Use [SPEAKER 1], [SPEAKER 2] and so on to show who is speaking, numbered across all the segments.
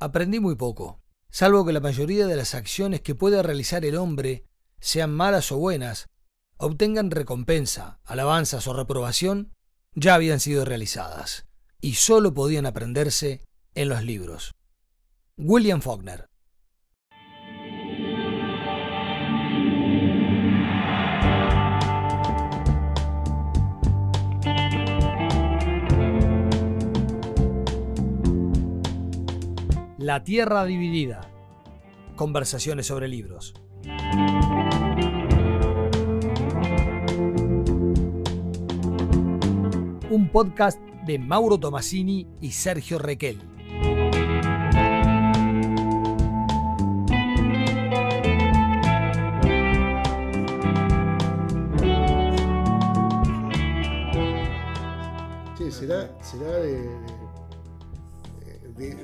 [SPEAKER 1] Aprendí muy poco, salvo que la mayoría de las acciones que puede realizar el hombre, sean malas o buenas, obtengan recompensa, alabanzas o reprobación, ya habían sido realizadas, y solo podían aprenderse en los libros. William Faulkner. La Tierra Dividida. Conversaciones sobre libros. Un podcast de Mauro Tomasini y Sergio Requel.
[SPEAKER 2] Sí, será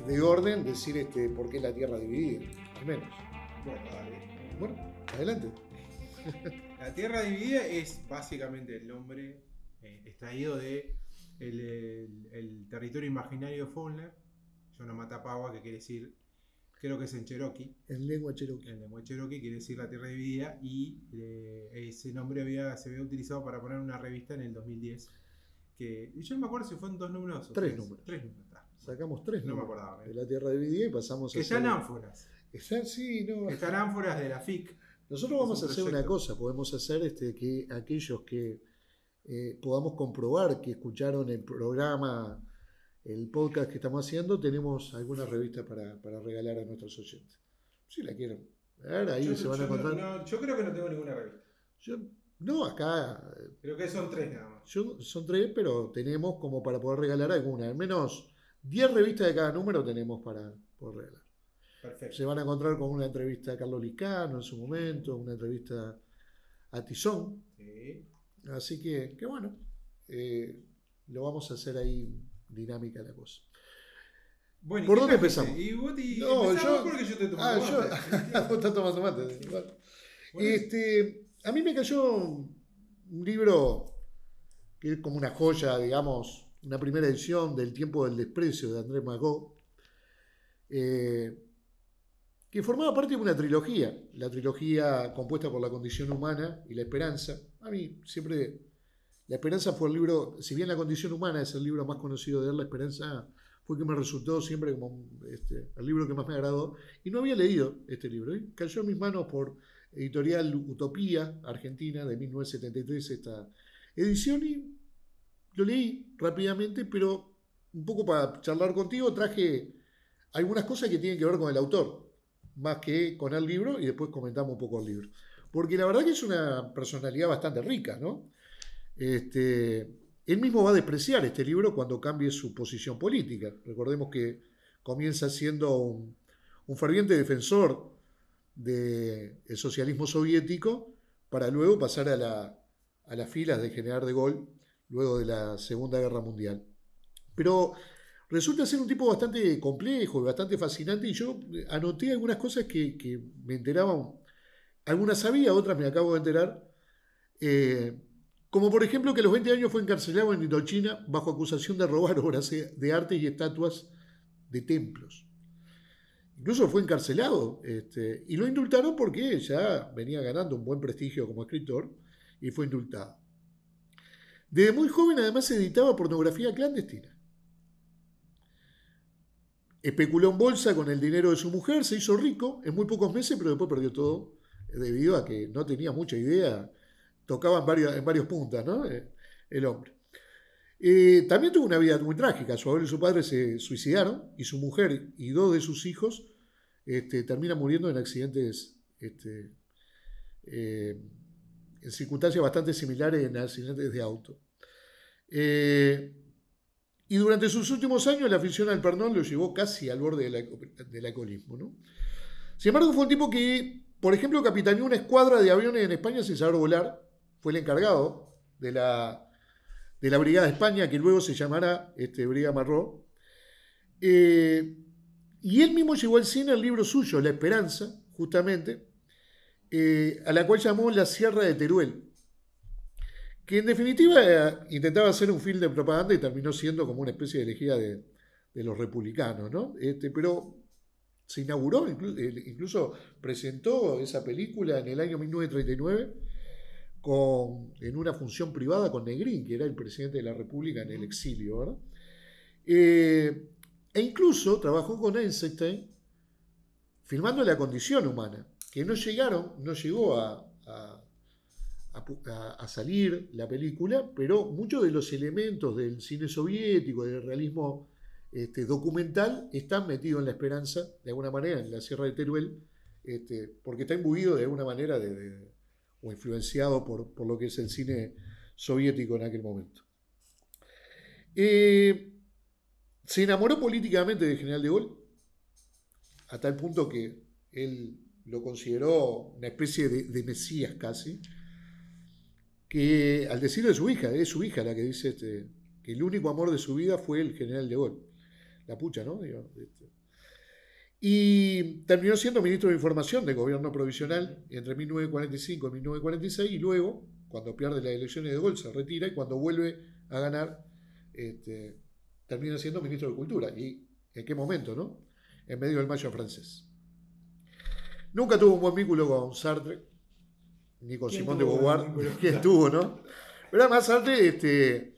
[SPEAKER 2] de orden decir por qué la Tierra dividida, al menos.
[SPEAKER 3] Bueno, dale.
[SPEAKER 2] Bueno, adelante.
[SPEAKER 3] La Tierra Dividida es básicamente el nombre extraído de el territorio imaginario de Faulkner, Yonomatapagua, que quiere decir, creo que es en Cherokee.
[SPEAKER 2] En lengua cherokee.
[SPEAKER 3] En lengua cherokee quiere decir la Tierra Dividida, y ese nombre se había utilizado para poner una revista en el 2010. Y yo no me acuerdo si fueron 2 números o
[SPEAKER 2] 3 números.
[SPEAKER 3] 3 números.
[SPEAKER 2] Sacamos 3
[SPEAKER 3] No me
[SPEAKER 2] números
[SPEAKER 3] acordaba.
[SPEAKER 2] de la Tierra Dividida y pasamos
[SPEAKER 3] Que
[SPEAKER 2] a
[SPEAKER 3] están ánforas.
[SPEAKER 2] Sí, no.
[SPEAKER 3] Están ánforas de la FIC.
[SPEAKER 2] Nosotros vamos a hacer una cosa, podemos hacer que aquellos que podamos comprobar que escucharon el programa, el podcast que estamos haciendo, tenemos alguna revista para regalar a nuestros oyentes. Si la quieren ver, ahí se van a encontrar.
[SPEAKER 3] Yo creo que no tengo ninguna revista.
[SPEAKER 2] No, acá.
[SPEAKER 3] Creo que son 3 nada más.
[SPEAKER 2] Son 3, pero tenemos como para poder regalar alguna. Al menos 10 revistas de cada número tenemos para poder regalar.
[SPEAKER 3] Perfecto.
[SPEAKER 2] Se van a encontrar con una entrevista a Carlos Liscano en su momento, una entrevista a Tizón.
[SPEAKER 3] Sí.
[SPEAKER 2] Así que bueno, lo vamos a hacer ahí dinámica la cosa.
[SPEAKER 3] Bueno,
[SPEAKER 2] ¿Por dónde empezamos?
[SPEAKER 3] Y vos
[SPEAKER 2] No, yo.
[SPEAKER 3] porque yo te tomo
[SPEAKER 2] Ah,
[SPEAKER 3] mate.
[SPEAKER 2] vos estás tomando mate.
[SPEAKER 3] Sí.
[SPEAKER 2] Bueno.
[SPEAKER 3] Bueno,
[SPEAKER 2] A mí me cayó un libro que es como una joya, digamos, una primera edición del Tiempo del Desprecio de André Malraux, que formaba parte de una trilogía, la trilogía compuesta por La Condición Humana y La Esperanza. A mí siempre La Esperanza fue el libro, si bien La Condición Humana es el libro más conocido de él, La Esperanza fue que me resultó siempre como el libro que más me agradó, y no había leído este libro, y cayó en mis manos por Editorial Utopía, Argentina, de 1973, esta edición, y lo leí rápidamente, pero un poco para charlar contigo traje algunas cosas que tienen que ver con el autor, más que con el libro, y después comentamos un poco el libro. Porque la verdad que es una personalidad bastante rica, ¿no? Él mismo va a despreciar este libro cuando cambie su posición política. Recordemos que comienza siendo un ferviente defensor del socialismo soviético para luego pasar a las filas de General de Gaulle luego de la Segunda Guerra Mundial. Pero resulta ser un tipo bastante complejo y bastante fascinante, y yo anoté algunas cosas que me enteraban. Algunas sabía, otras me acabo de enterar. Como por ejemplo que a los 20 años fue encarcelado en Indochina bajo acusación de robar obras de arte y estatuas de templos. Incluso fue encarcelado y lo indultaron porque ya venía ganando un buen prestigio como escritor y fue indultado. Desde muy joven además editaba pornografía clandestina. Especuló en bolsa con el dinero de su mujer, se hizo rico en muy pocos meses, pero después perdió todo debido a que no tenía mucha idea, tocaba en varios puntas, ¿no? El hombre. También tuvo una vida muy trágica. Su abuelo y su padre se suicidaron y su mujer y 2 de sus hijos terminan muriendo en accidentes, en circunstancias bastante similares, en accidentes de auto. Y durante sus últimos años la afición al perdón lo llevó casi al borde del alcoholismo, ¿no? Sin embargo, fue un tipo que, por ejemplo, capitaneó una escuadra de aviones en España sin saber volar. Fue el encargado de la Brigada de España, que luego se llamará Brigada Marró. Y él mismo llevó al cine el libro suyo, La Esperanza, justamente, a la cual llamó La Sierra de Teruel, que en definitiva intentaba hacer un film de propaganda y terminó siendo como una especie de elegía de los republicanos, ¿no? Pero se inauguró, incluso presentó esa película en el año 1939 en una función privada con Negrín, que era el presidente de la República en el exilio, ¿verdad? E incluso trabajó con Eisenstein filmando La condición humana, que no llegó a salir la película, pero muchos de los elementos del cine soviético, del realismo documental, están metidos en La Esperanza, de alguna manera, en la Sierra de Teruel, porque está imbuido de alguna manera o influenciado por lo que es el cine soviético en aquel momento. Se enamoró políticamente del general de Gaulle, a tal punto que él lo consideró una especie de mesías casi, que al decirlo de su hija, es su hija la que dice que el único amor de su vida fue el general de Gaulle. La pucha, ¿no? Y terminó siendo ministro de Información del gobierno provisional entre 1945 y 1946, y luego, cuando pierde las elecciones de Gaulle, se retira, y cuando vuelve a ganar, termina siendo ministro de Cultura. ¿Y en qué momento, no? En medio del Mayo francés. Nunca tuvo un buen vínculo con Sartre, ni con Simón de Beauvoir. ¿Quién tuvo, no? Pero además Sartre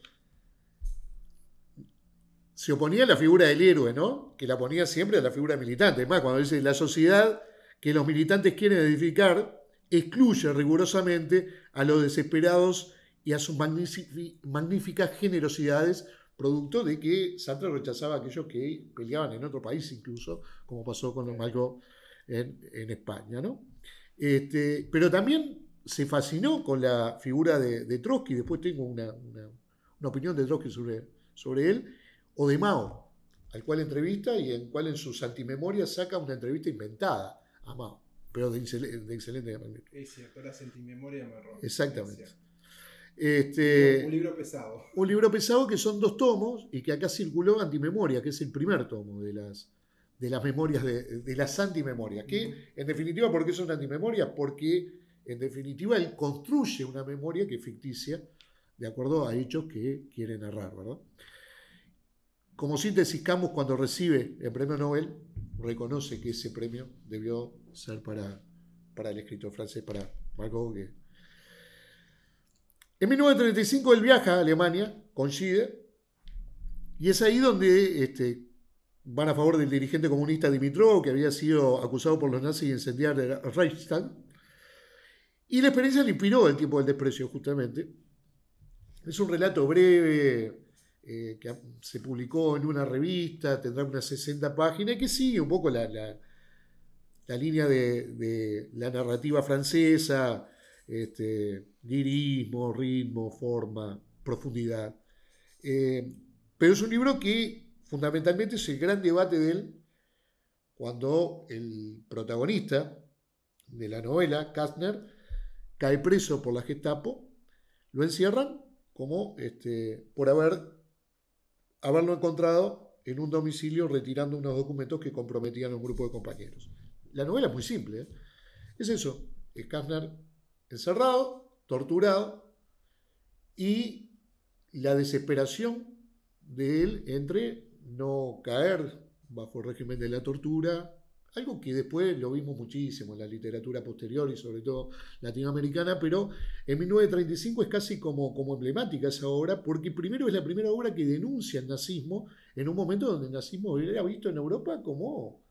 [SPEAKER 2] se oponía a la figura del héroe, ¿no? Que la ponía siempre a la figura militante. Además, cuando dice la sociedad que los militantes quieren edificar excluye rigurosamente a los desesperados y a sus magníficas generosidades, producto de que Sartre rechazaba a aquellos que peleaban en otro país incluso, como pasó con los Malraux en España, ¿no? Pero también se fascinó con la figura de Trotsky. Después tengo una opinión de Trotsky sobre él, o de Mao, al cual entrevista y en cual en sus antimemorias saca una entrevista inventada a Mao, pero de excelente magnitud.
[SPEAKER 3] Es cierto, las antimemorias marrón.
[SPEAKER 2] Exactamente.
[SPEAKER 3] Un libro pesado.
[SPEAKER 2] Un libro pesado que son 2 tomos y que acá circuló Antimemoria, que es el primer tomo de las memorias, de las antimemorias. Que, en definitiva, ¿por qué son antimemorias? Porque, en definitiva, él construye una memoria que es ficticia, de acuerdo a hechos que quiere narrar, ¿verdad? Como síntesis, Camus, cuando recibe el premio Nobel, reconoce que ese premio debió ser para el escritor francés, para Margot. En 1935 él viaja a Alemania con Schiller, y es ahí donde van a favor del dirigente comunista Dimitrov, que había sido acusado por los nazis de incendiar el Reichstag, y la experiencia le inspiró El tiempo del desprecio, justamente. Es un relato breve, que se publicó en una revista, tendrá unas 60 páginas, que sigue un poco la línea de la narrativa francesa, lirismo, ritmo, forma, profundidad. Pero es un libro que fundamentalmente es el gran debate de él cuando el protagonista de la novela, Kastner, cae preso por la Gestapo. Lo encierran como por haberlo encontrado en un domicilio retirando unos documentos que comprometían a un grupo de compañeros. La novela es muy simple, ¿eh? Es eso, es Kastner encerrado, torturado, y la desesperación de él entre no caer bajo el régimen de la tortura, algo que después lo vimos muchísimo en la literatura posterior y sobre todo latinoamericana, pero en 1935 es casi como emblemática esa obra, porque primero es la primera obra que denuncia el nazismo en un momento donde el nazismo era visto en Europa como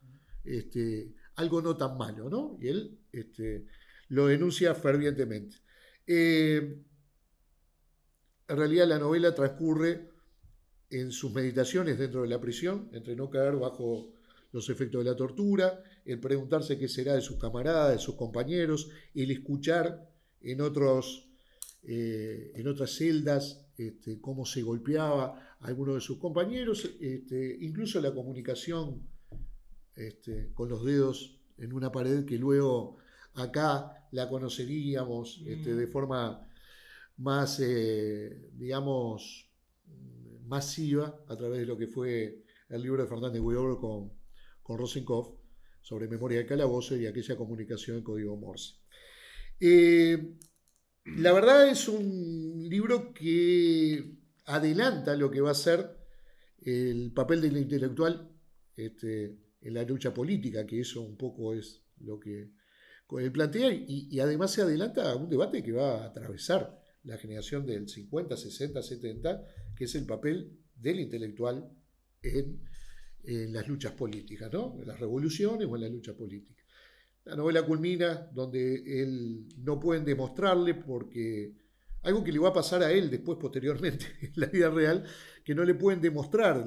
[SPEAKER 2] algo no tan malo, ¿no? Y él lo denuncia fervientemente. En realidad la novela transcurre en sus meditaciones dentro de la prisión, entre no caer bajo los efectos de la tortura, el preguntarse qué será de sus camaradas, de sus compañeros, el escuchar en otras celdas cómo se golpeaba a alguno de sus compañeros, incluso la comunicación con los dedos en una pared que luego acá la conoceríamos de forma más, digamos, masiva a través de lo que fue el libro de Fernández Huidobro con Rosenkopf sobre memoria de calabozo y aquella comunicación en código Morse. La verdad es un libro que adelanta lo que va a ser el papel del intelectual en la lucha política, que eso un poco es lo que él plantea, y además se adelanta a un debate que va a atravesar la generación del 50, 60, 70, que es el papel del intelectual en las luchas políticas, ¿no? En las revoluciones o en la lucha política. La novela culmina donde él no pueden demostrarle, porque algo que le va a pasar a él después, posteriormente, en la vida real, que no le pueden demostrar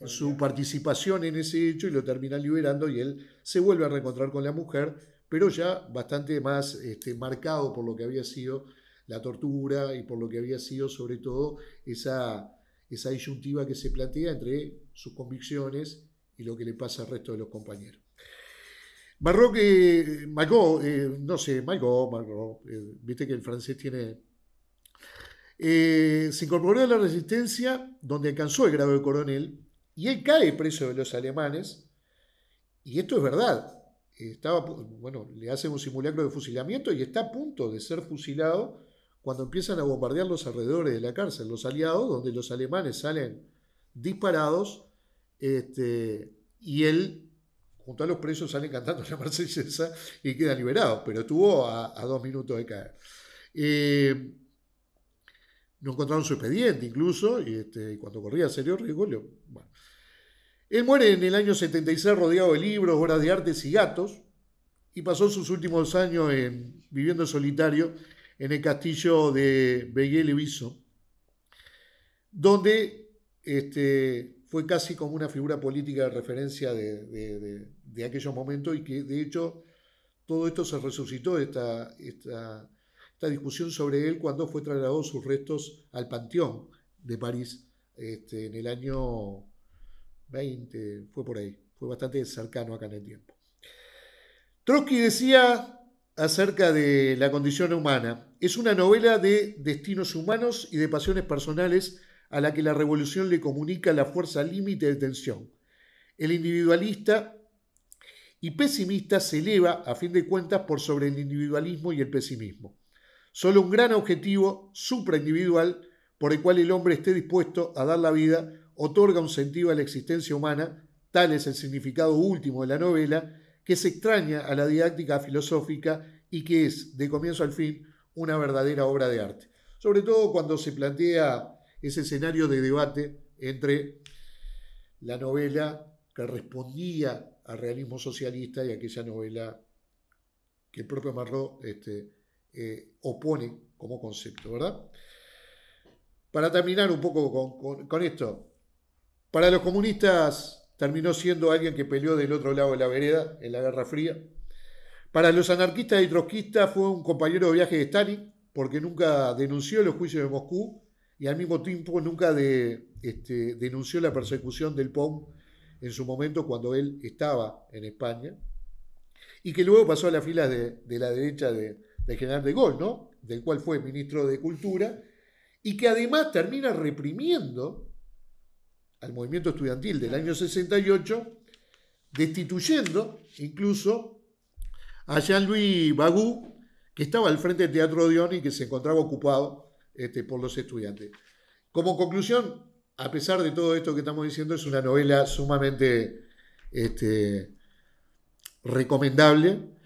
[SPEAKER 2] su participación en ese hecho, y lo terminan liberando, y él se vuelve a reencontrar con la mujer, pero ya bastante más marcado por lo que había sido la tortura y por lo que había sido sobre todo esa disyuntiva que se plantea entre sus convicciones y lo que le pasa al resto de los compañeros. Malraux, viste que el francés tiene... se incorporó a la resistencia, donde alcanzó el grado de coronel, y él cae preso de los alemanes, y esto es verdad. Le hacen un simulacro de fusilamiento y está a punto de ser fusilado cuando empiezan a bombardear los alrededores de la cárcel, los aliados, donde los alemanes salen disparados, y él, junto a los presos, salen cantando la Marsellesa y queda liberado, pero estuvo a 2 minutos de caer. No encontraron su expediente incluso, y cuando corría serio riesgo, él muere en el año 76 rodeado de libros, obras de artes y gatos, y pasó sus últimos años viviendo en solitario en el castillo de Vigues-Levisson, donde fue casi como una figura política de referencia de aquellos momentos, y que de hecho todo esto se resucitó, esta discusión sobre él, cuando fue trasladado sus restos al Panteón de París en el año 20, fue por ahí, fue bastante cercano acá en el tiempo. Trotsky decía acerca de la condición humana: es una novela de destinos humanos y de pasiones personales a la que la revolución le comunica la fuerza límite de tensión. El individualista y pesimista se eleva, a fin de cuentas, por sobre el individualismo y el pesimismo. Solo un gran objetivo supraindividual, por el cual el hombre esté dispuesto a dar la vida, otorga un sentido a la existencia humana. Tal es el significado último de la novela, que se extraña a la didáctica filosófica y que es, de comienzo al fin, una verdadera obra de arte. Sobre todo cuando se plantea ese escenario de debate entre la novela que respondía al realismo socialista y aquella novela que el propio Malraux opone como concepto, ¿verdad? Para terminar un poco con esto, para los comunistas terminó siendo alguien que peleó del otro lado de la vereda en la Guerra Fría. Para los anarquistas y trotskistas fue un compañero de viaje de Stalin, porque nunca denunció los juicios de Moscú y al mismo tiempo nunca denunció la persecución del POM en su momento cuando él estaba en España, y que luego pasó a las filas de la derecha del general de Gaulle, ¿no? Del cual fue ministro de Cultura, y que además termina reprimiendo al movimiento estudiantil del año 68, destituyendo incluso a Jean-Louis Bagou, que estaba al frente del Teatro Odeón y que se encontraba ocupado por los estudiantes. Como conclusión, a pesar de todo esto que estamos diciendo, es una novela sumamente recomendable,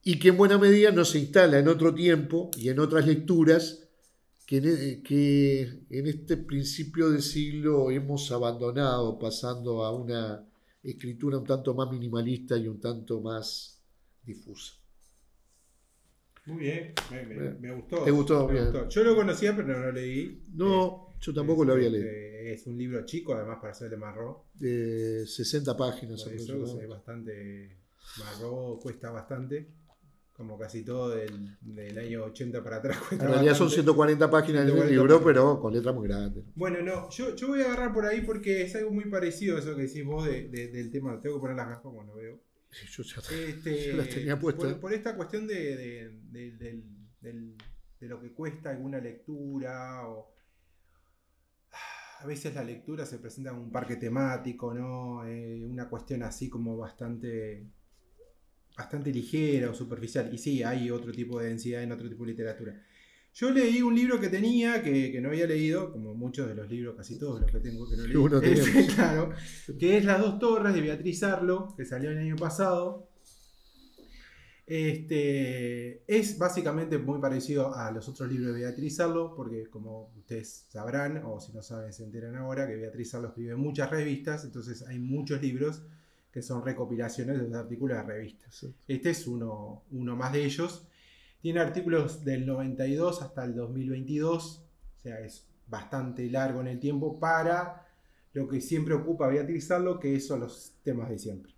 [SPEAKER 2] y que en buena medida nos instala en otro tiempo y en otras lecturas que en este principio de siglo hemos abandonado, pasando a una escritura un tanto más minimalista y un tanto más difusa.
[SPEAKER 3] Muy bien, me gustó.
[SPEAKER 2] ¿Te gustó?
[SPEAKER 3] Me gustó. Yo lo conocía, pero no lo leí.
[SPEAKER 2] No, yo tampoco lo había leído.
[SPEAKER 3] Es un libro chico, además, para ser de Malraux.
[SPEAKER 2] De 60 páginas.
[SPEAKER 3] Por eso es bastante. Malraux cuesta bastante. Como casi todo del año 80 para atrás.
[SPEAKER 2] En realidad son 140 páginas en el libro, pero con letras muy grandes.
[SPEAKER 3] Bueno, no, yo voy a agarrar por ahí porque es algo muy parecido a eso que decís vos del tema. Tengo que poner las gafas como no veo.
[SPEAKER 2] Yo las tenía puestas.
[SPEAKER 3] Por esta cuestión de lo que cuesta alguna lectura, o a veces la lectura se presenta como un parque temático, ¿no? Una cuestión así como bastante ligera o superficial. Y sí, hay otro tipo de densidad en otro tipo de literatura. Yo leí un libro que tenía, que no había leído, como muchos de los libros, casi todos los que tengo que no leí.
[SPEAKER 2] Uno tenemos.
[SPEAKER 3] Claro, que es Las dos torres de Beatriz Arlo, que salió el año pasado. Es básicamente muy parecido a los otros libros de Beatriz Arlo, porque como ustedes sabrán, o si no saben se enteran ahora, que Beatriz Arlo escribe muchas revistas, entonces hay muchos libros que son recopilaciones de los artículos de revistas.
[SPEAKER 2] Sí.
[SPEAKER 3] Este es uno más de ellos. Tiene artículos del 92 hasta el 2022, o sea, es bastante largo en el tiempo para lo que siempre ocupa Beatriz Arlo, que son los temas de siempre.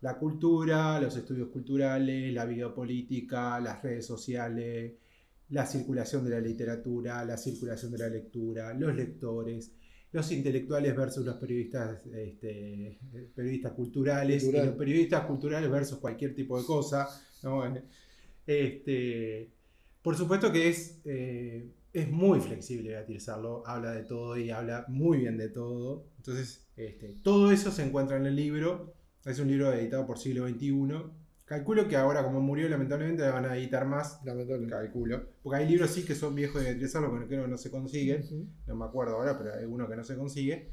[SPEAKER 3] La cultura, los estudios culturales, la vida política, las redes sociales, la circulación de la literatura, la circulación de la lectura, los lectores, los intelectuales versus los periodistas, periodistas culturales, y los periodistas culturales versus cualquier tipo de cosa, ¿no? Por supuesto que es muy flexible Beatriz Arlo, habla de todo y habla muy bien de todo. Entonces, todo eso se encuentra en el libro. Es un libro editado por Siglo XXI. Calculo que ahora, como murió, lamentablemente le van a editar más. Calculo. Porque hay libros sí que son viejos de Beatriz Arlo, que creo que no se consiguen. No me acuerdo ahora, pero hay uno que no se consigue.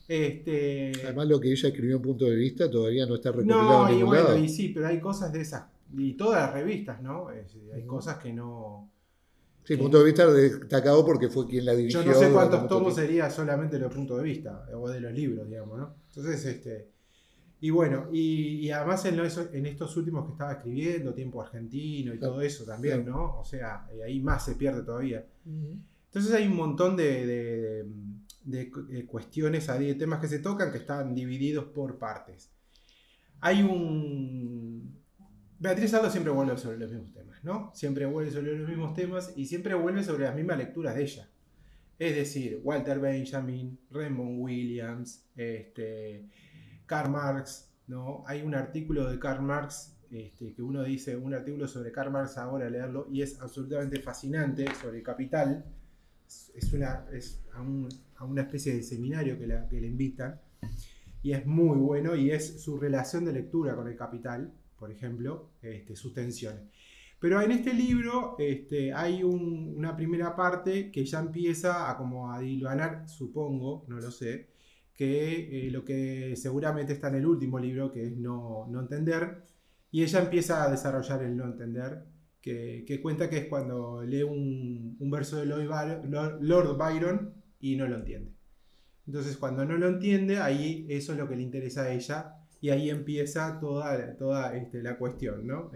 [SPEAKER 2] Además, lo que ella escribió en Punto de Vista todavía no está recopilado en ningún lado.
[SPEAKER 3] Y sí, pero hay cosas de esas. Y todas las revistas, ¿no? Hay cosas que no...
[SPEAKER 2] Sí, Punto de Vista destacado porque fue quien la dirigió.
[SPEAKER 3] Yo no sé cuántos tomos sería solamente los puntos de vista, o de los libros, digamos, ¿no? Entonces, y bueno, y además en estos últimos que estaba escribiendo, Tiempo Argentino y todo eso también, ¿no? O sea, ahí más se pierde todavía. Entonces hay un montón de cuestiones, de temas que se tocan que están divididos por partes. Beatriz Arlo siempre vuelve sobre los mismos temas, ¿no? Siempre vuelve sobre los mismos temas y siempre vuelve sobre las mismas lecturas de ella. Es decir, Walter Benjamin, Raymond Williams, Karl Marx, ¿no? Hay un artículo de Karl Marx, que uno dice, un artículo sobre Karl Marx ahora leerlo, y es absolutamente fascinante, sobre el Capital. Es a una especie de seminario que le invitan, y es muy bueno, y es su relación de lectura con el Capital, por ejemplo, sus tensiones. Pero en este libro hay una primera parte que ya empieza a dilvanar, supongo, no lo sé, que lo que seguramente está en el último libro, que es no entender, y ella empieza a desarrollar el no entender, que cuenta que es cuando lee un verso de Lord Byron y no lo entiende. Entonces, cuando no lo entiende, ahí eso es lo que le interesa a ella, y ahí empieza toda la cuestión, ¿no?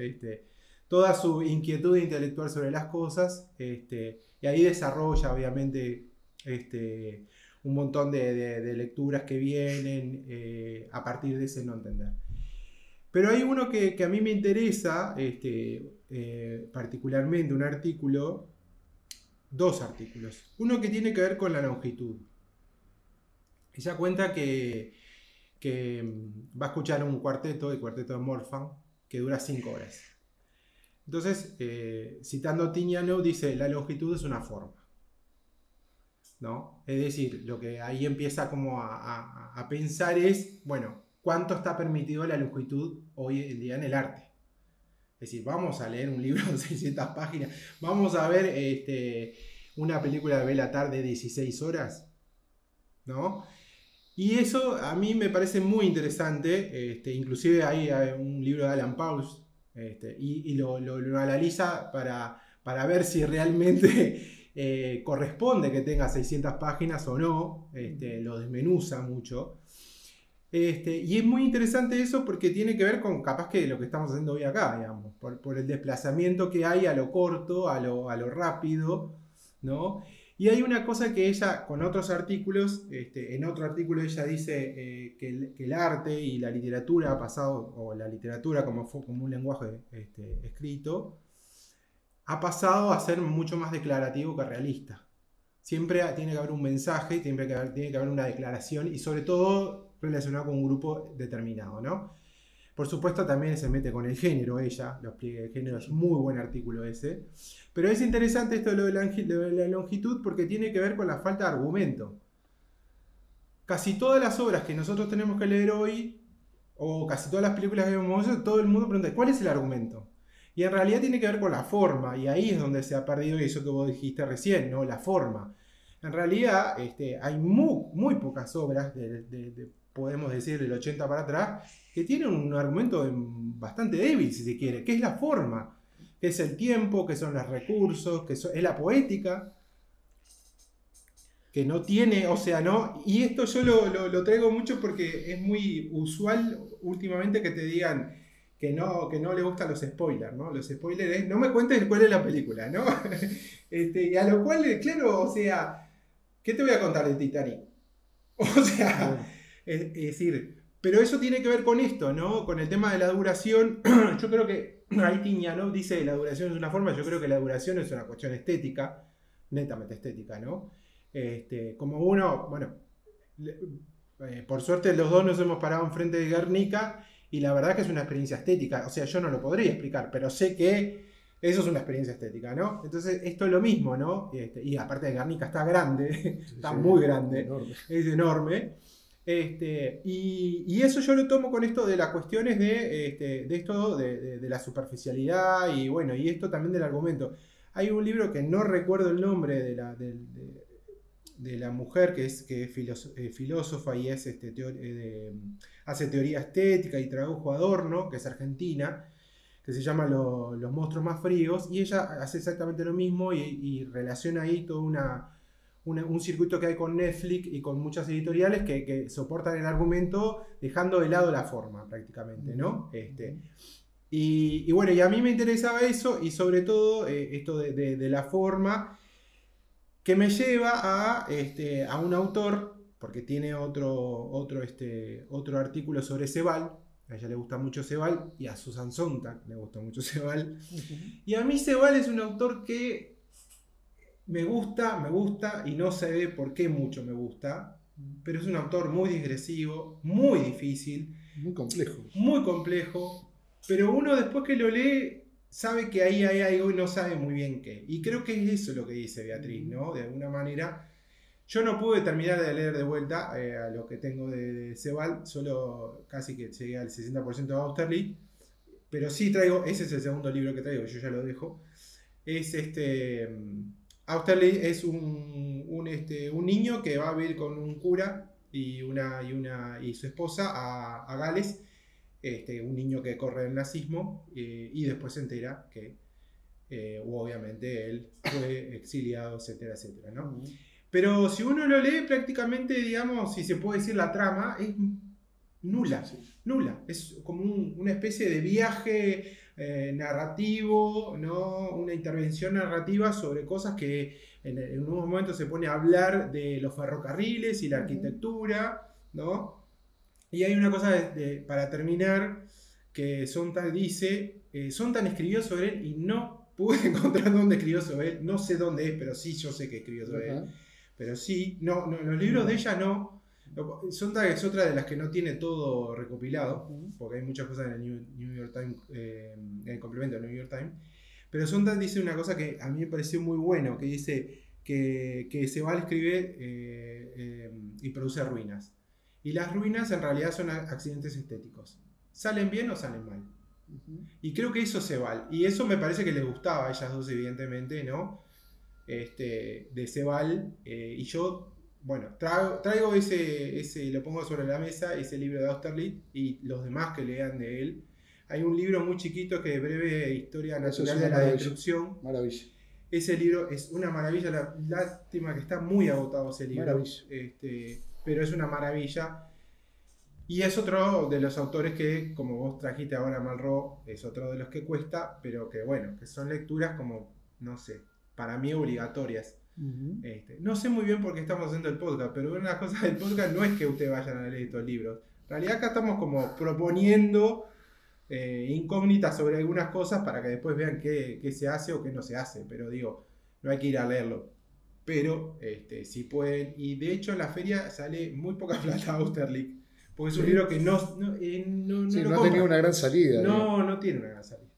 [SPEAKER 3] Toda su inquietud intelectual sobre las cosas, y ahí desarrolla, obviamente, un montón de lecturas que vienen a partir de ese no entender. Pero hay uno que a mí me interesa, particularmente un artículo, dos artículos. Uno que tiene que ver con la longitud. Ella cuenta que va a escuchar un cuarteto, el cuarteto de Morphan, que dura 5 horas. Entonces, citando a Tignano, dice, la longitud es una forma, ¿no? Es decir, lo que ahí empieza como a pensar es, bueno, ¿cuánto está permitido la longitud hoy en día en el arte? Es decir, vamos a leer un libro de 600 páginas, vamos a ver una película de Bela Tarr de 16 horas, ¿no? Y eso a mí me parece muy interesante, inclusive hay un libro de Alan Pauls, y lo analiza para ver si realmente corresponde que tenga 600 páginas o no, lo desmenuza mucho. Y es muy interesante eso porque tiene que ver con capaz que lo que estamos haciendo hoy acá, digamos, por el desplazamiento que hay a lo corto, a lo rápido, ¿no? Y hay una cosa que ella, con otros artículos, en otro artículo ella dice que el arte y la literatura ha pasado, o la literatura como un lenguaje escrito, ha pasado a ser mucho más declarativo que realista. Siempre tiene que haber un mensaje, tiene que haber una declaración, y sobre todo relacionado con un grupo determinado, ¿no? Por supuesto también se mete con el género ella, los pliegues de género, es muy buen artículo ese. Pero es interesante esto de lo de la longitud porque tiene que ver con la falta de argumento. Casi todas las obras que nosotros tenemos que leer hoy, o casi todas las películas que vemos, todo el mundo pregunta, ¿cuál es el argumento? Y en realidad tiene que ver con la forma, y ahí es donde se ha perdido eso que vos dijiste recién, ¿no? La forma. En realidad hay muy pocas obras, podemos decir del 80 para atrás, que tienen un argumento bastante débil, si se quiere, que es la forma, que es el tiempo, que son los recursos, es la poética, que no tiene, o sea, no, y esto yo lo traigo mucho porque es muy usual últimamente que te digan que no le gustan los spoilers, ¿no? Los spoilers es, no me cuentes cuál es la película, ¿no? Y a lo cual, claro, o sea, ¿qué te voy a contar de Titanic? O sea, es decir, pero eso tiene que ver con esto, ¿no? Con el tema de la duración. Yo creo que ahí Tiña, ¿no? Dice la duración es una forma, yo creo que la duración es una cuestión estética, netamente estética, ¿no? Como uno, bueno, por suerte los dos nos hemos parado enfrente de Guernica y la verdad que es una experiencia estética, o sea, yo no lo podría explicar, pero sé que eso es una experiencia estética, ¿no? Entonces, esto es lo mismo, ¿no? Y aparte de Guernica está grande, está muy grande, enorme. Es enorme. Y eso yo lo tomo con esto de las cuestiones de esto de la superficialidad y bueno, y esto también del argumento. Hay un libro que no recuerdo el nombre de la mujer que es filósofa y es hace teoría estética y tradujo Adorno, que es argentina, que se llama Los monstruos más fríos, y ella hace exactamente lo mismo y relaciona ahí todo un circuito que hay con Netflix y con muchas editoriales que soportan el argumento dejando de lado la forma prácticamente, ¿no? Y bueno, y a mí me interesaba eso y sobre todo esto de la forma que me lleva a un autor, porque tiene otro artículo sobre Ceval. A ella le gusta mucho Ceval y a Susan Sontag le gusta mucho Ceval. Y a mí Ceval es un autor que me gusta y no sé por qué mucho me gusta, pero es un autor muy digresivo, muy difícil.
[SPEAKER 2] Muy complejo.
[SPEAKER 3] Muy complejo, pero uno después que lo lee sabe que ahí hay algo y no sabe muy bien qué. Y creo que es eso lo que dice Beatriz, ¿no? De alguna manera. Yo no pude terminar de leer de vuelta a lo que tengo de Ceval, solo casi que llegué al 60% de Austerlitz, pero sí traigo, ese es el segundo libro que traigo, yo ya lo dejo. Es Austerlitz es un niño que va a vivir con un cura y su esposa a Gales, un niño que corre el nazismo y después se entera que obviamente él fue exiliado, etcétera, etcétera, ¿no? Pero si uno lo lee prácticamente, digamos, si se puede decir la trama, es nula, nula. Es como una especie de viaje narrativo, ¿no? Una intervención narrativa sobre cosas que en un momento se pone a hablar de los ferrocarriles y la arquitectura, ¿no? Y hay una cosa para terminar que Sontag dice, Sontag escribió sobre él y no pude encontrar dónde escribió sobre él, no sé dónde es, pero sí yo sé que escribió sobre él, pero sí, no, los libros de ella no. Sontag es otra de las que no tiene todo recopilado, porque hay muchas cosas en el New York Times, en el complemento del New York Times, pero Sontag dice una cosa que a mí me pareció muy bueno, que dice que Ceval escribe y produce ruinas. Y las ruinas en realidad son accidentes estéticos. ¿Salen bien o salen mal? Y creo que eso Ceval. Y eso me parece que les gustaba a ellas dos, evidentemente, ¿no? De Ceval. Y yo, bueno, traigo ese, lo pongo sobre la mesa, ese libro de Austerlitz y los demás que lean de él. Hay un libro muy chiquito que es Breve Historia Natural de la Destrucción.
[SPEAKER 2] Maravilla.
[SPEAKER 3] Ese libro es una maravilla. Lástima que está muy agotado ese libro.
[SPEAKER 2] Maravilla.
[SPEAKER 3] Pero es una maravilla. Y es otro de los autores que, como vos trajiste ahora, Malraux, es otro de los que cuesta, pero que bueno, que son lecturas como, no sé, para mí obligatorias. No sé muy bien por qué estamos haciendo el podcast, pero una de las cosas del podcast no es que ustedes vayan a leer estos libros. En realidad acá estamos como proponiendo incógnitas sobre algunas cosas para que después vean qué se hace o qué no se hace, pero digo, no hay que ir a leerlo. Pero si pueden, y de hecho en la feria sale muy poca plata Austerlitz, porque es un libro que no
[SPEAKER 2] ha tenido una gran salida.
[SPEAKER 3] No tiene una gran salida.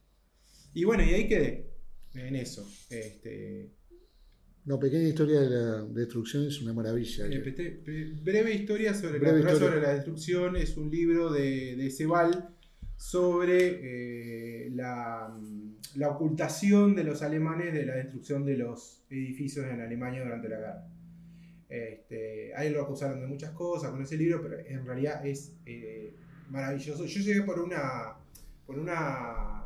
[SPEAKER 3] Y bueno, y ahí quedé en eso.
[SPEAKER 2] Pequeña historia de la destrucción es una maravilla.
[SPEAKER 3] Breve historia sobre la destrucción es un libro de Ceval sobre la ocultación de los alemanes de la destrucción de los edificios en Alemania durante la guerra. A él lo acusaron de muchas cosas con ese libro, pero en realidad es maravilloso. Yo llegué por una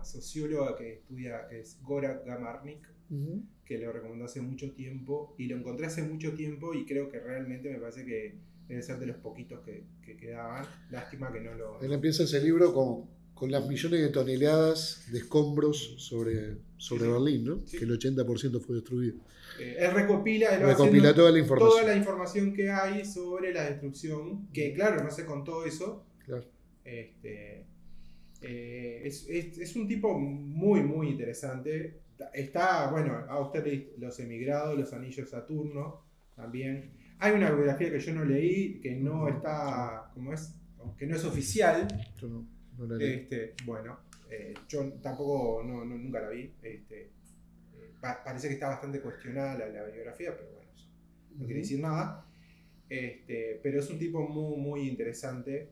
[SPEAKER 3] socióloga que es Gora Gamarnik, que lo recomendó hace mucho tiempo, y lo encontré hace mucho tiempo y creo que realmente me parece que debe ser de los poquitos que quedaban. Lástima que no lo...
[SPEAKER 2] Él empieza ese libro con las millones de toneladas de escombros sobre Berlín, ¿no? Sí. Que el 80% fue destruido.
[SPEAKER 3] Él recopila
[SPEAKER 2] toda la
[SPEAKER 3] información que hay sobre la destrucción, que claro, no se contó eso.
[SPEAKER 2] Claro.
[SPEAKER 3] Es un tipo muy, muy interesante. Está, bueno, Austerlitz, Los Emigrados, Los Anillos de Saturno, también. Hay una biografía que yo no leí, que no está, ¿cómo es? Que no es oficial.
[SPEAKER 2] Yo no la leí.
[SPEAKER 3] Bueno, yo tampoco, nunca la vi. Parece que está bastante cuestionada la biografía, pero bueno, eso no quiere decir nada. Pero es un tipo muy, muy interesante.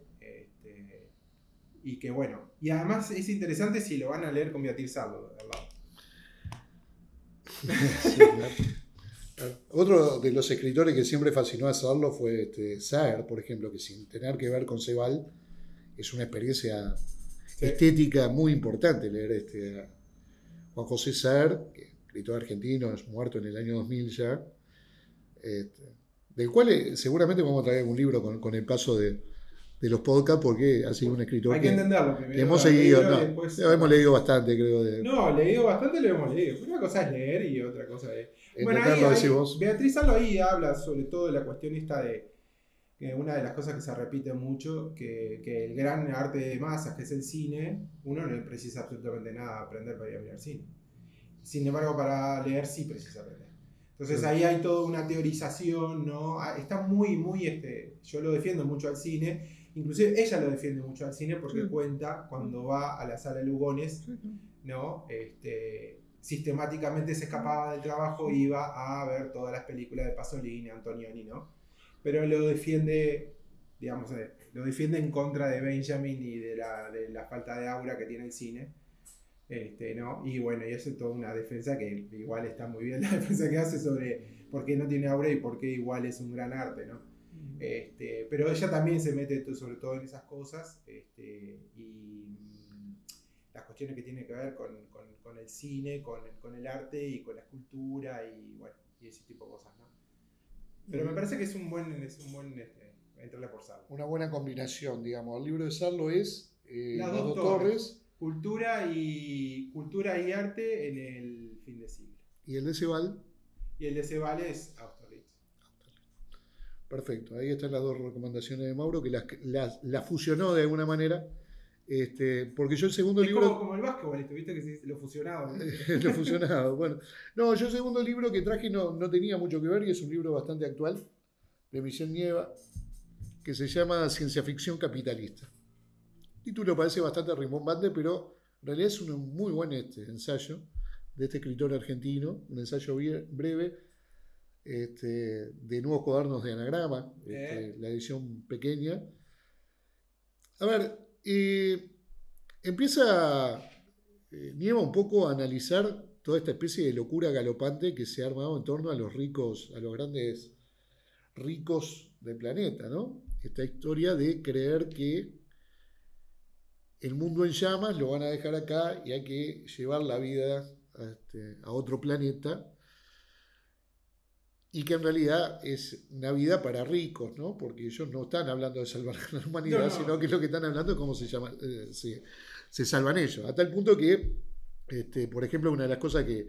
[SPEAKER 3] Y que bueno, y además es interesante si lo van a leer con Beatriz Arlo al lado.
[SPEAKER 2] Sí, claro. Otro de los escritores que siempre fascinó a Sarlo fue Saer, por ejemplo, que sin tener que ver con Ceval, es una experiencia estética muy importante leer a Juan José Saer, escritor argentino, es muerto en el año 2000 ya, del cual seguramente vamos a traer un libro con el paso de los podcasts, porque ha sido un escritor
[SPEAKER 3] hay que entenderlo primero.
[SPEAKER 2] Hemos seguido, hemos leído bastante, creo.
[SPEAKER 3] Leído bastante, lo hemos leído. Una cosa es leer y otra cosa es... Bueno,
[SPEAKER 2] vos.
[SPEAKER 3] Beatriz Arlo ahí habla sobre todo de la cuestión esta de que una de las cosas que se repite mucho, que el gran arte de masas, que es el cine, uno no precisa absolutamente nada aprender para ir a mirar cine. Sin embargo, para leer sí precisa aprender. Entonces ahí hay toda una teorización, ¿no? Está muy, muy... yo lo defiendo mucho al cine. Inclusive ella lo defiende mucho al cine porque cuenta cuando va a la sala Lugones, ¿no? Sistemáticamente se escapaba del trabajo e iba a ver todas las películas de Pasolini, Antonioni, ¿no? Pero lo defiende, digamos, lo defiende en contra de Benjamin y de la falta de aura que tiene el cine, ¿no? Y bueno, y hace toda una defensa que igual está muy bien, la defensa que hace sobre por qué no tiene aura y por qué igual es un gran arte, ¿no? Pero ella también se mete sobre todo en esas cosas, y las cuestiones que tienen que ver con el cine, con el arte y con la escultura y bueno, y ese tipo de cosas, ¿no? Pero me parece que es un buen entrarle por Sarlo.
[SPEAKER 2] Una buena combinación, digamos. El libro de Sarlo es
[SPEAKER 3] Las dos torres. Cultura y arte en el fin de siglo.
[SPEAKER 2] ¿Y el de Ceval?
[SPEAKER 3] Y el de Ceval es Austerlitz.
[SPEAKER 2] Perfecto, ahí están las dos recomendaciones de Mauro, que las fusionó de alguna manera, porque yo el segundo libro...
[SPEAKER 3] Como el básquetbol, viste que lo fusionado.
[SPEAKER 2] Lo fusionado, bueno. No, yo el segundo libro que traje no tenía mucho que ver, y es un libro bastante actual, de Michel Nieva, que se llama Ciencia Ficción Capitalista. El título parece bastante rimbombante, pero en realidad es un muy buen ensayo de este escritor argentino, un ensayo breve, de Nuevos Cuadernos de Anagrama, la edición pequeña. A ver, empieza Nieva un poco a analizar toda esta especie de locura galopante que se ha armado en torno a los ricos, a los grandes ricos del planeta, ¿no? Esta historia de creer que el mundo en llamas lo van a dejar acá y hay que llevar la vida a otro planeta, y que en realidad es una vida para ricos, ¿no? Porque ellos no están hablando de salvar a la humanidad, sino que lo que están hablando es cómo se salvan ellos. A tal punto que, por ejemplo, una de las cosas que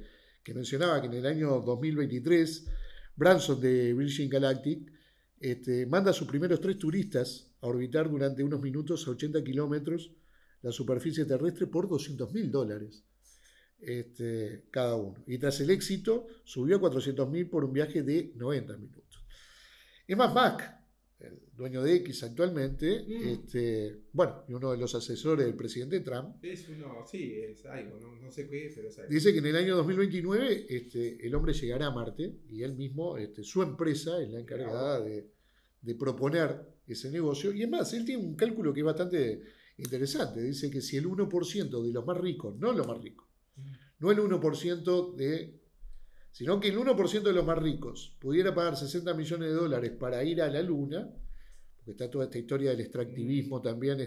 [SPEAKER 2] mencionaba, que en el año 2023, Branson de Virgin Galactic manda a sus primeros 3 turistas a orbitar durante unos minutos a 80 kilómetros la superficie terrestre por $200.000. Cada uno. Y tras el éxito, subió a 400.000 por un viaje de 90 minutos. Es más, Musk, el dueño de X actualmente, bueno, y uno de los asesores del presidente Trump,
[SPEAKER 3] es algo, no sé qué es, pero es algo.
[SPEAKER 2] Dice que en el año 2029 el hombre llegará a Marte, y él mismo, su empresa es la encargada de proponer ese negocio. Y es más, él tiene un cálculo que es bastante interesante. Dice que si el 1% de los más ricos, no los más ricos, no el 1% sino que el 1% de los más ricos pudiera pagar 60 millones de dólares para ir a la Luna, porque está toda esta historia del extractivismo también.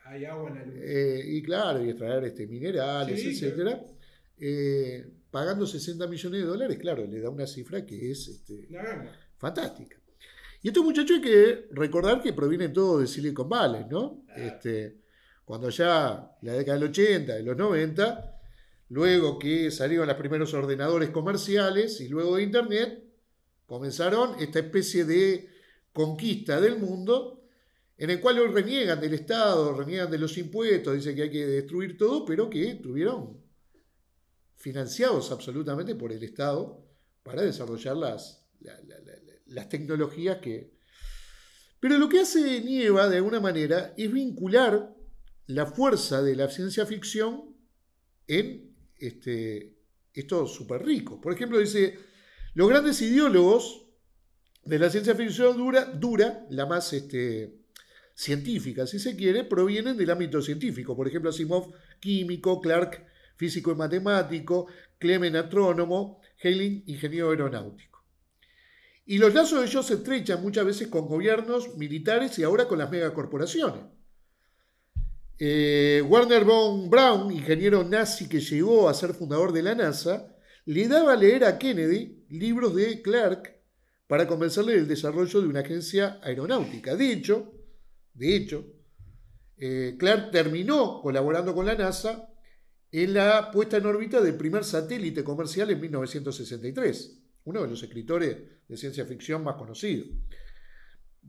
[SPEAKER 3] Hay agua en la Luna.
[SPEAKER 2] Y claro, y extraer minerales,
[SPEAKER 3] Sí,
[SPEAKER 2] etcétera. Pagando 60 millones de dólares, claro, le da una cifra que es fantástica. Y estos muchachos hay que recordar que provienen todos de Silicon Valley, ¿no? Cuando ya la década del 80, de los 90, luego que salieron los primeros ordenadores comerciales y luego de Internet, comenzaron esta especie de conquista del mundo, en el cual hoy reniegan del Estado, reniegan de los impuestos, dicen que hay que destruir todo, pero que estuvieron financiados absolutamente por el Estado para desarrollar las tecnologías que... Pero lo que hace Nieva, de alguna manera, es vincular la fuerza de la ciencia ficción en estos súper ricos. Por ejemplo, dice, los grandes ideólogos de la ciencia ficción dura, la más científica, si se quiere, provienen del ámbito científico. Por ejemplo, Asimov, químico, Clark, físico y matemático, Clement, astrónomo, Heinlein, ingeniero aeronáutico. Y los lazos de ellos se estrechan muchas veces con gobiernos militares y ahora con las megacorporaciones. Werner von Braun, ingeniero nazi que llegó a ser fundador de la NASA, le daba a leer a Kennedy libros de Clark para convencerle del desarrollo de una agencia aeronáutica. De hecho, Clark terminó colaborando con la NASA en la puesta en órbita del primer satélite comercial en 1963, uno de los escritores de ciencia ficción más conocidos.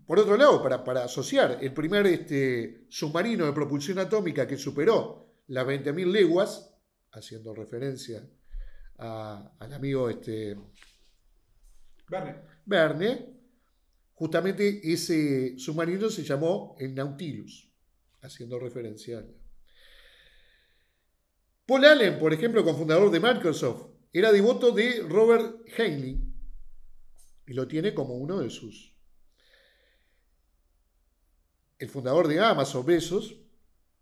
[SPEAKER 2] Por otro lado, para asociar, el primer submarino de propulsión atómica que superó las 20.000 leguas, haciendo referencia al amigo Verne, justamente ese submarino se llamó el Nautilus, haciendo referencia a... Paul Allen, por ejemplo, cofundador de Microsoft, era devoto de Robert Heinlein y lo tiene como uno de sus... El fundador de Amazon, Bezos,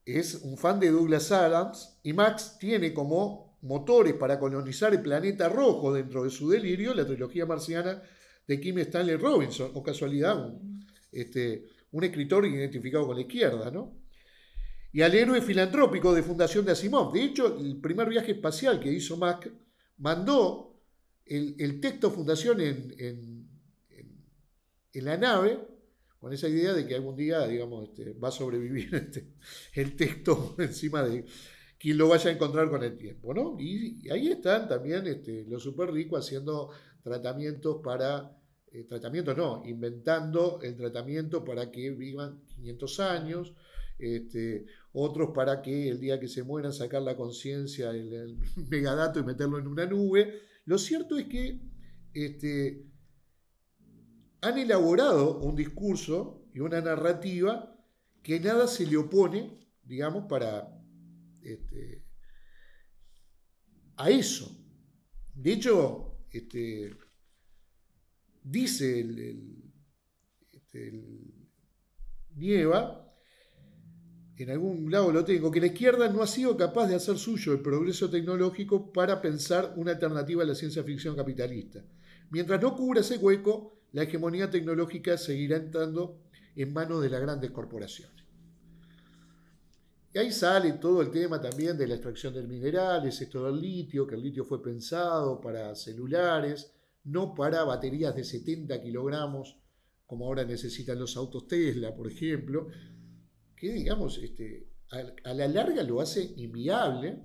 [SPEAKER 2] es un fan de Douglas Adams y Max tiene como motores para colonizar el planeta rojo dentro de su delirio la trilogía marciana de Kim Stanley Robinson, o casualidad, un escritor identificado con la izquierda, ¿no? Y al héroe filantrópico de fundación de Asimov. De hecho, el primer viaje espacial que hizo Mac mandó el texto fundación en la nave, con esa idea de que algún día, digamos, va a sobrevivir el texto encima de quien lo vaya a encontrar con el tiempo, ¿no? Y ahí están también los súper ricos haciendo tratamientos para... inventando el tratamiento para que vivan 500 años, otros para que el día que se mueran sacar la conciencia, el megadato y meterlo en una nube. Lo cierto es que han elaborado un discurso y una narrativa que nada se le opone, digamos, a eso. De hecho, dice el Nieva, en algún lado lo tengo, que la izquierda no ha sido capaz de hacer suyo el progreso tecnológico para pensar una alternativa a la ciencia ficción capitalista. Mientras no cubra ese hueco, la hegemonía tecnológica seguirá entrando en manos de las grandes corporaciones. Y ahí sale todo el tema también de la extracción del mineral, esto del litio, que el litio fue pensado para celulares, no para baterías de 70 kilogramos, como ahora necesitan los autos Tesla, por ejemplo, que digamos, a la larga lo hace inviable,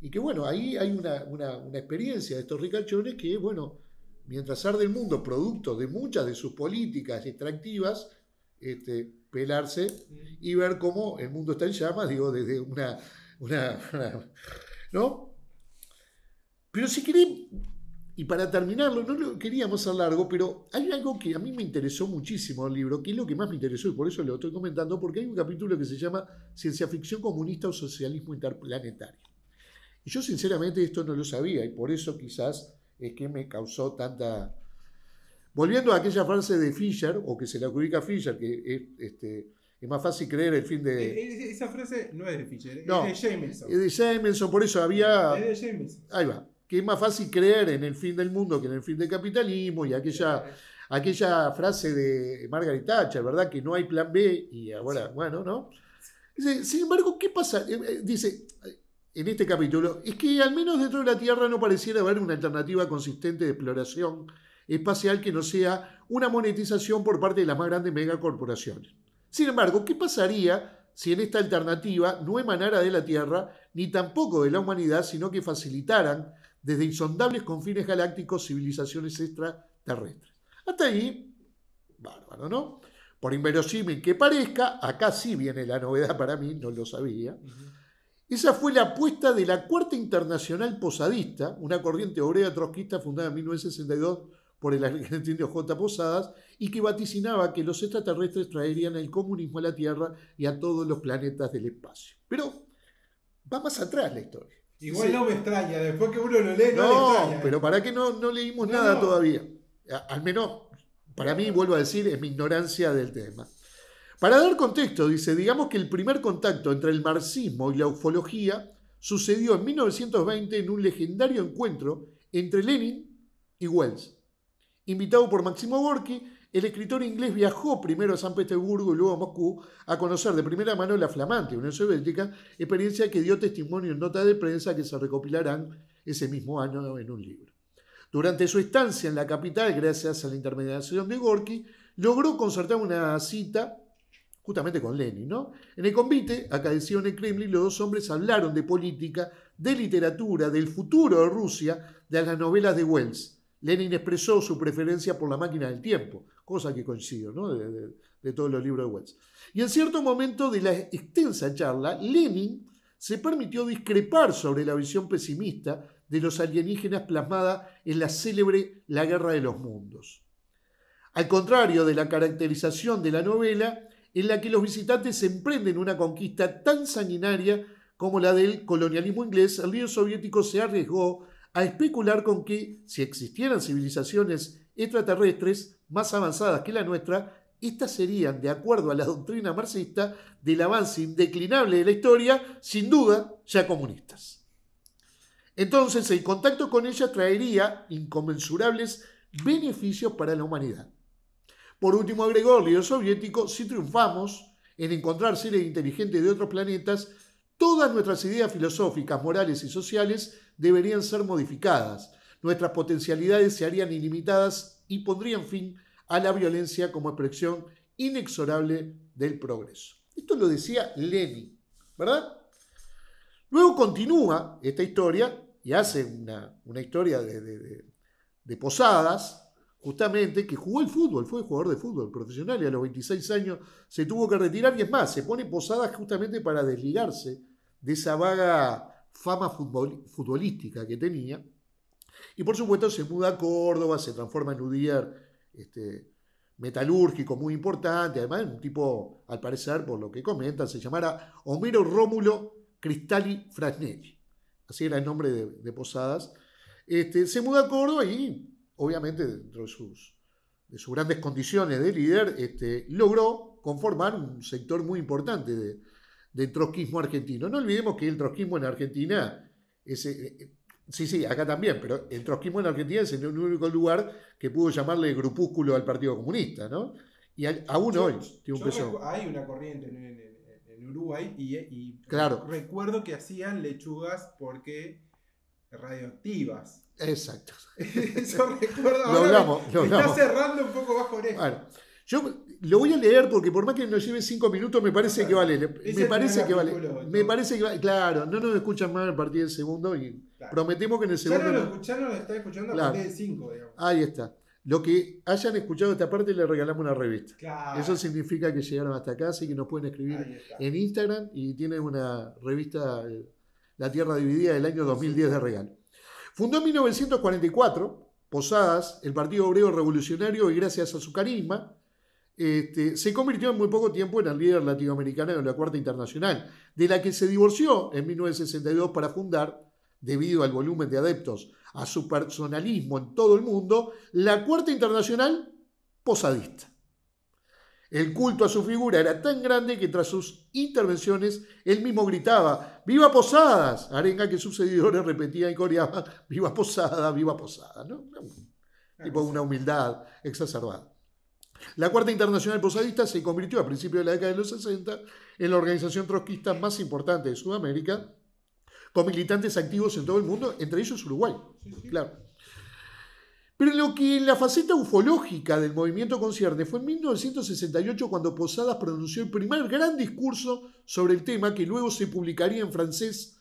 [SPEAKER 2] y que bueno, ahí hay una experiencia de estos ricachones que, bueno, mientras arde el mundo producto de muchas de sus políticas extractivas, pelarse y ver cómo el mundo está en llamas, digo, desde una ¿no? Pero si querés, y para terminarlo, no lo queríamos hacer largo, pero hay algo que a mí me interesó muchísimo del libro, que es lo que más me interesó, y por eso lo estoy comentando, porque hay un capítulo que se llama Ciencia ficción comunista o socialismo interplanetario. Y yo sinceramente esto no lo sabía, y por eso quizás es que me causó tanta... Volviendo a aquella frase de Fisher, o que se le adjudica a Fisher, que es Es más fácil creer el fin de...
[SPEAKER 3] Esa frase no es de Fisher,
[SPEAKER 2] No,
[SPEAKER 3] es de Jameson.
[SPEAKER 2] Es de Jameson, por eso había...
[SPEAKER 3] Es de Jameson.
[SPEAKER 2] Ahí va. Que es más fácil creer en el fin del mundo que en el fin del capitalismo y aquella frase de Margaret Thatcher, ¿verdad? Que no hay plan B y ahora, bueno, ¿no? Dice, sin embargo, ¿qué pasa? Dice en este capítulo, es que al menos dentro de la Tierra no pareciera haber una alternativa consistente de exploración espacial que no sea una monetización por parte de las más grandes megacorporaciones. Sin embargo, ¿qué pasaría si en esta alternativa no emanara de la Tierra ni tampoco de la humanidad, sino que facilitaran desde insondables confines galácticos civilizaciones extraterrestres? Hasta ahí, bárbaro, ¿no? Por inverosímil que parezca, acá sí viene la novedad para mí, no lo sabía. Esa fue la apuesta de la Cuarta Internacional Posadista, una corriente obrera trotskista fundada en 1962 por el argentino J. Posadas, y que vaticinaba que los extraterrestres traerían el comunismo a la Tierra y a todos los planetas del espacio. Pero va más atrás la historia.
[SPEAKER 3] Igual no me extraña, después que uno lo lee, no le extraña.
[SPEAKER 2] Pero ¿para qué no leímos nada todavía? Al menos, para mí, vuelvo a decir, es mi ignorancia del tema. Para dar contexto, dice, digamos que el primer contacto entre el marxismo y la ufología sucedió en 1920 en un legendario encuentro entre Lenin y Wells. Invitado por Máximo Gorki, el escritor inglés viajó primero a San Petersburgo y luego a Moscú a conocer de primera mano la flamante Unión Soviética, experiencia que dio testimonio en notas de prensa que se recopilarán ese mismo año en un libro. Durante su estancia en la capital, gracias a la intermediación de Gorki, logró concertar una cita justamente con Lenin, ¿no? En el convite, acaecido en el Kremlin, los dos hombres hablaron de política, de literatura, del futuro de Rusia, de las novelas de Wells. Lenin expresó su preferencia por La máquina del tiempo, cosa que coincido, ¿no? de todos los libros de Wells. Y en cierto momento de la extensa charla, Lenin se permitió discrepar sobre la visión pesimista de los alienígenas plasmada en la célebre La Guerra de los Mundos. Al contrario de la caracterización de la novela, en la que los visitantes emprenden una conquista tan sanguinaria como la del colonialismo inglés, el líder soviético se arriesgó a especular con que, si existieran civilizaciones extraterrestres más avanzadas que la nuestra, estas serían, de acuerdo a la doctrina marxista, del avance indeclinable de la historia, sin duda, ya comunistas. Entonces, el contacto con ellas traería inconmensurables beneficios para la humanidad. Por último, agregó el líder soviético, si triunfamos en encontrar seres inteligentes de otros planetas, todas nuestras ideas filosóficas, morales y sociales deberían ser modificadas. Nuestras potencialidades se harían ilimitadas y pondrían fin a la violencia como expresión inexorable del progreso. Esto lo decía Lenin, ¿verdad? Luego continúa esta historia y hace una historia de Posadas, justamente, que jugó el fútbol, fue jugador de fútbol profesional y a los 26 años se tuvo que retirar y es más, se pone Posadas justamente para desligarse de esa vaga fama futbolística que tenía y por supuesto se muda a Córdoba, se transforma en un líder metalúrgico muy importante, además un tipo, al parecer, por lo que comentan, se llamara Homero Rómulo Cristalli Frasnelli, así era el nombre de Posadas. Se muda a Córdoba y obviamente dentro de sus grandes condiciones de líder, logró conformar un sector muy importante del trotskismo argentino. No olvidemos que el trotskismo en Argentina, sí, acá también, pero el trotskismo en Argentina es el único lugar que pudo llamarle grupúsculo al Partido Comunista, ¿no? Y aún hoy tiene un peso.
[SPEAKER 3] Hay una corriente en Uruguay y
[SPEAKER 2] claro.
[SPEAKER 3] Recuerdo que hacían lechugas porque radioactivas.
[SPEAKER 2] Exacto.
[SPEAKER 3] Eso recuerdo.
[SPEAKER 2] Lo hablamos.
[SPEAKER 3] Está cerrando un poco bajo en esto.
[SPEAKER 2] Bueno, yo lo voy a leer porque por más que nos lleve 5 minutos, me parece que vale. Me parece que vale. Claro, no nos escuchan más a partir del segundo y prometemos que en el segundo.
[SPEAKER 3] Ya no lo están escuchando a partir del 5, digamos.
[SPEAKER 2] Ahí está. Lo que hayan escuchado esta parte le regalamos una revista.
[SPEAKER 3] Claro.
[SPEAKER 2] Eso significa que llegaron hasta acá, así que nos pueden escribir en Instagram y tienen una revista, La Tierra Dividida, del año 2010 de regalo. Fundó en 1944 Posadas, el Partido Obrero Revolucionario, y gracias a su carisma se convirtió en muy poco tiempo en el líder latinoamericano de la Cuarta Internacional, de la que se divorció en 1962 para fundar, debido al volumen de adeptos a su personalismo en todo el mundo, la Cuarta Internacional Posadista. El culto a su figura era tan grande que tras sus intervenciones él mismo gritaba ¡Viva Posadas! Arenga que sus seguidores repetían y coreaban ¡Viva Posada! ¡Viva Posada! ¿No? Tipo una humildad exacerbada. La Cuarta Internacional Posadista se convirtió a principios de la década de los 60 en la organización trotskista más importante de Sudamérica, con militantes activos en todo el mundo, entre ellos Uruguay. Claro. Pero lo que la faceta ufológica del movimiento concierne fue en 1968 cuando Posadas pronunció el primer gran discurso sobre el tema que luego se publicaría en francés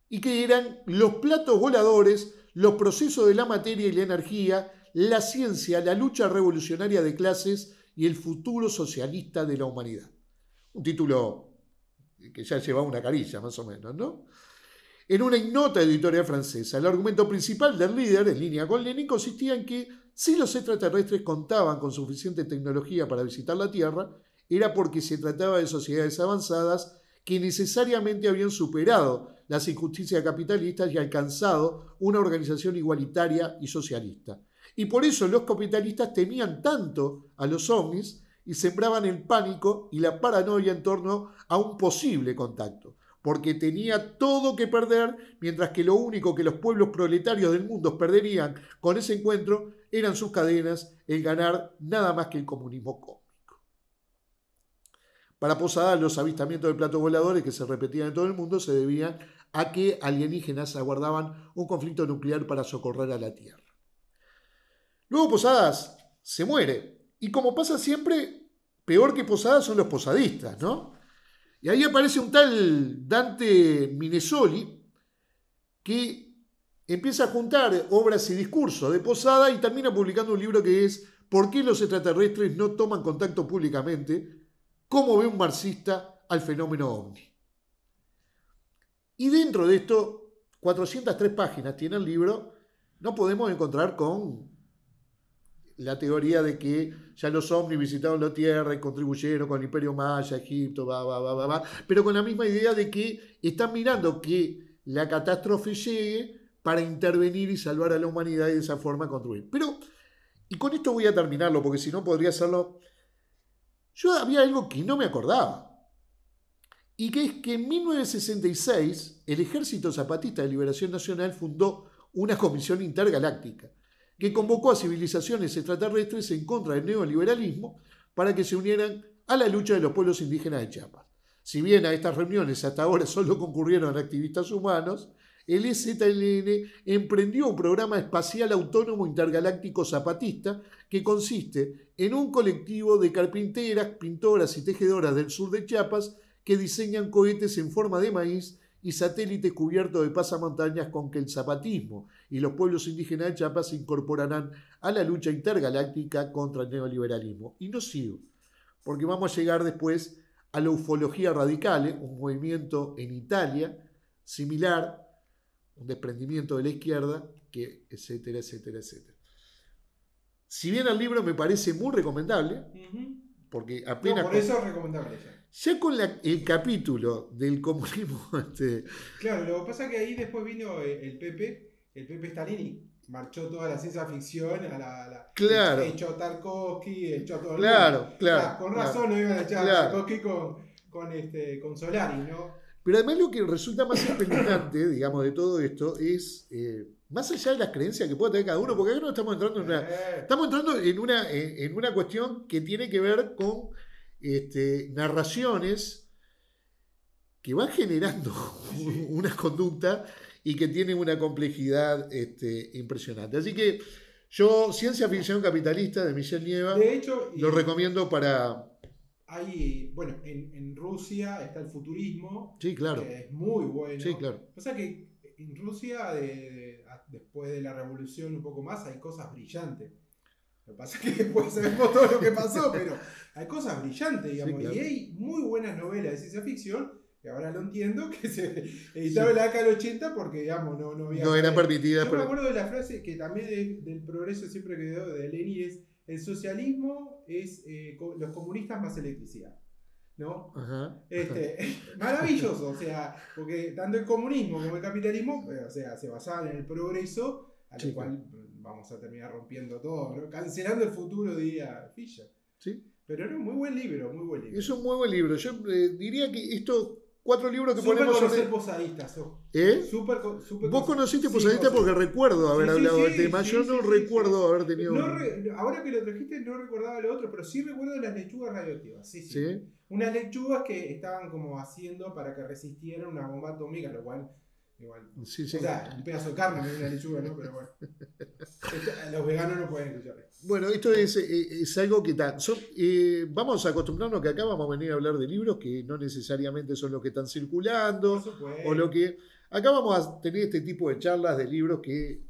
[SPEAKER 2] y que eran los platos voladores, los procesos de la materia y la energía, la ciencia, la lucha revolucionaria de clases y el futuro socialista de la humanidad. Un título que ya llevaba una carilla más o menos, ¿no? En una ignota editorial francesa, el argumento principal del líder, en línea con Lenin, consistía en que si los extraterrestres contaban con suficiente tecnología para visitar la Tierra, era porque se trataba de sociedades avanzadas que necesariamente habían superado las injusticias capitalistas y alcanzado una organización igualitaria y socialista. Y por eso los capitalistas temían tanto a los ovnis y sembraban el pánico y la paranoia en torno a un posible contacto, porque tenía todo que perder, mientras que lo único que los pueblos proletarios del mundo perderían con ese encuentro eran sus cadenas, el ganar nada más que el comunismo cósmico. Para Posadas, los avistamientos de platos voladores que se repetían en todo el mundo se debían a que alienígenas aguardaban un conflicto nuclear para socorrer a la Tierra. Luego Posadas se muere, y como pasa siempre, peor que Posadas son los posadistas, ¿no? Y ahí aparece un tal Dante Minnesoli que empieza a juntar obras y discursos de Posada y termina publicando un libro que es ¿Por qué los extraterrestres no toman contacto públicamente? ¿Cómo ve un marxista al fenómeno ovni? Y dentro de esto, 403 páginas tiene el libro, no podemos encontrar con la teoría de que ya los ovnis visitaron la Tierra y contribuyeron con el Imperio Maya, Egipto, pero con la misma idea de que están mirando que la catástrofe llegue para intervenir y salvar a la humanidad y de esa forma contribuir. Pero, y con esto voy a terminarlo, porque si no podría hacerlo, yo había algo que no me acordaba, y que es que en 1966 el Ejército Zapatista de Liberación Nacional fundó una comisión intergaláctica que convocó a civilizaciones extraterrestres en contra del neoliberalismo para que se unieran a la lucha de los pueblos indígenas de Chiapas. Si bien a estas reuniones hasta ahora solo concurrieron activistas humanos, el EZLN emprendió un programa espacial autónomo intergaláctico zapatista que consiste en un colectivo de carpinteras, pintoras y tejedoras del sur de Chiapas que diseñan cohetes en forma de maíz y satélites cubiertos de pasamontañas con que el zapatismo y los pueblos indígenas de Chiapas se incorporarán a la lucha intergaláctica contra el neoliberalismo. Y no sigo, porque vamos a llegar después a la ufología radical, un movimiento en Italia similar, un desprendimiento de la izquierda, que etcétera, etcétera, etcétera. Si bien el libro me parece muy recomendable, porque apenas...
[SPEAKER 3] No, por eso es recomendable ya.
[SPEAKER 2] Ya con el capítulo del comunismo...
[SPEAKER 3] Claro, lo que pasa es que ahí después vino el Pepe Stalini, marchó toda la ciencia ficción a la
[SPEAKER 2] claro.
[SPEAKER 3] Echó a Tarkovsky, echó a todo el
[SPEAKER 2] claro,
[SPEAKER 3] mundo.
[SPEAKER 2] Claro,
[SPEAKER 3] con razón no iban a echar a Tarkovsky con Solari, ¿no?
[SPEAKER 2] Pero además lo que resulta más espeluznante, digamos, de todo esto es... más allá de las creencias que pueda tener cada uno, porque acá no estamos entrando en una cuestión que tiene que ver con narraciones que van generando una conducta y que tienen una complejidad impresionante. Así que yo, Ciencia Ficción Capitalista de Michel Nieva,
[SPEAKER 3] de hecho,
[SPEAKER 2] lo recomiendo para...
[SPEAKER 3] Bueno, en Rusia está el futurismo,
[SPEAKER 2] sí, claro.
[SPEAKER 3] Que es muy bueno.
[SPEAKER 2] Sí, claro.
[SPEAKER 3] O sea que en Rusia, después de la revolución un poco más, hay cosas brillantes. Lo que pasa es que después sabemos todo lo que pasó, pero hay cosas brillantes, digamos. Sí, claro. Y hay muy buenas novelas de ciencia ficción, que ahora lo entiendo, que se editaron en la década del 80 porque, digamos, no había...
[SPEAKER 2] No eran permitidas.
[SPEAKER 3] Yo me acuerdo de la frase que también del progreso siempre que dio de Lenin es: el socialismo es los comunistas más electricidad, ¿no?
[SPEAKER 2] Ajá.
[SPEAKER 3] Maravilloso, o sea, porque tanto el comunismo como el capitalismo, o sea, se basaban en el progreso, al cual vamos a terminar rompiendo todo, ¿no? Cancelando el futuro, diría Fischer.
[SPEAKER 2] Sí.
[SPEAKER 3] Pero era un muy buen libro, muy buen libro.
[SPEAKER 2] Es un muy buen libro. Yo diría que estos 4 libros que
[SPEAKER 3] Súper
[SPEAKER 2] ponemos
[SPEAKER 3] conocer
[SPEAKER 2] sobre...
[SPEAKER 3] Posadistas.
[SPEAKER 2] Vos conociste Posadista porque recuerdo haber hablado del tema. Yo no recuerdo haber tenido...
[SPEAKER 3] Ahora que lo trajiste no recordaba lo otro, pero sí recuerdo las lechugas radioactivas. Sí.
[SPEAKER 2] ¿Sí?
[SPEAKER 3] Unas lechugas que estaban como haciendo para que resistieran una bomba atómica, lo cual... Igual.
[SPEAKER 2] Sí.
[SPEAKER 3] O sea, un pedazo de carne, no una lechuga, ¿no? Pero bueno. Los veganos no pueden escuchar.
[SPEAKER 2] Bueno, esto es algo que vamos a acostumbrarnos que acá vamos a venir a hablar de libros que no necesariamente son los que están circulando. O lo que. Acá vamos a tener este tipo de charlas de libros que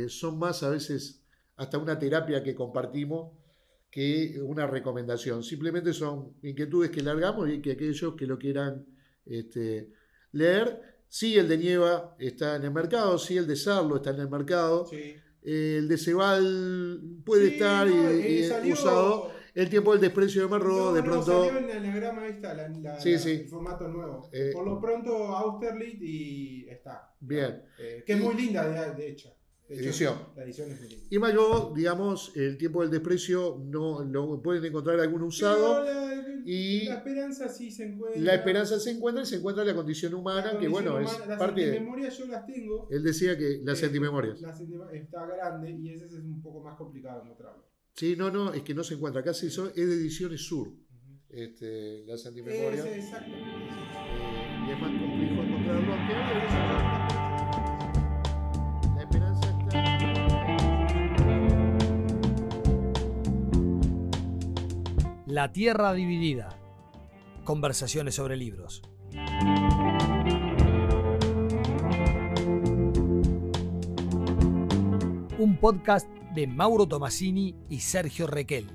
[SPEAKER 2] son más a veces hasta una terapia que compartimos que una recomendación. Simplemente son inquietudes que largamos y que aquellos que lo quieran leer. Sí, el de Nieva está en el mercado, sí, el de Sarlo está en el mercado. Sí. El de Ceval puede estar usado. El tiempo del desprecio de Marró, de pronto.
[SPEAKER 3] Salió en el anagrama el formato nuevo. Por lo pronto, Austerlitz y está.
[SPEAKER 2] Bien.
[SPEAKER 3] Que es muy linda, de hecho.
[SPEAKER 2] Edición.
[SPEAKER 3] La edición es muy linda.
[SPEAKER 2] Y Mayó, digamos, el tiempo del desprecio no lo pueden encontrar algún usado.
[SPEAKER 3] La esperanza sí se encuentra.
[SPEAKER 2] La esperanza se encuentra y se encuentra la condición humana, que bueno, es parte de.
[SPEAKER 3] Las memorias yo las tengo.
[SPEAKER 2] Él decía que las sentimemorias.
[SPEAKER 3] Está grande y ese es un poco más complicado encontrarlo.
[SPEAKER 2] Sí, no, es que no se encuentra. Casi es de Ediciones Sur. Las antimemorias.
[SPEAKER 3] Exacto.
[SPEAKER 2] Y es más complejo encontrarlo. Aunque la esperanza está.
[SPEAKER 1] La Tierra Dividida. Conversaciones sobre libros. Un podcast de Mauro Tomasini y Sergio Requel.